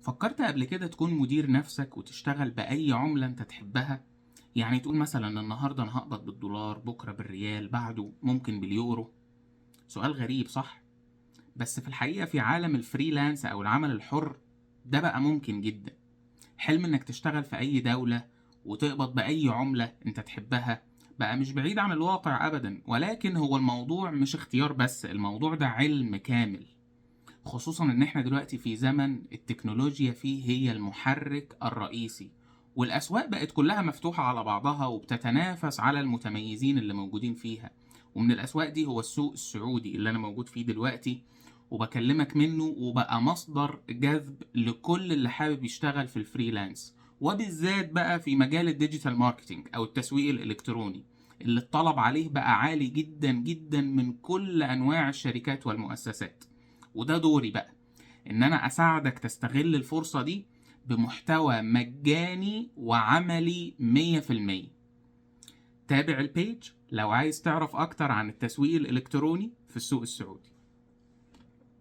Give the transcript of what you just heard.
فكرت قبل كده تكون مدير نفسك وتشتغل بأي عملة انت تحبها؟ يعني تقول مثلا النهاردة انا هقبض بالدولار، بكرة بالريال، بعده ممكن باليورو. سؤال غريب صح؟ بس في الحقيقة في عالم الفريلانس او العمل الحر ده بقى ممكن جدا. حلم انك تشتغل في اي دولة وتقبض بأي عملة انت تحبها بقى مش بعيد عن الواقع ابدا، ولكن هو الموضوع مش اختيار بس، الموضوع ده علم كامل. خصوصا ان احنا دلوقتي في زمن التكنولوجيا فيه هي المحرك الرئيسي، والاسواق بقت كلها مفتوحة على بعضها وبتتنافس على المتميزين اللي موجودين فيها. ومن الاسواق دي هو السوق السعودي اللي انا موجود فيه دلوقتي وبكلمك منه، وبقى مصدر جذب لكل اللي حابب يشتغل في الفريلانس، وبالذات بقى في مجال الديجيتال ماركتينج او التسويق الالكتروني اللي الطلب عليه بقى عالي جدا جدا من كل انواع الشركات والمؤسسات. وده دوري بقى، ان انا اساعدك تستغل الفرصة دي بمحتوى مجاني وعملي 100%. تابع البيج لو عايز تعرف اكتر عن التسويق الالكتروني في السوق السعودي.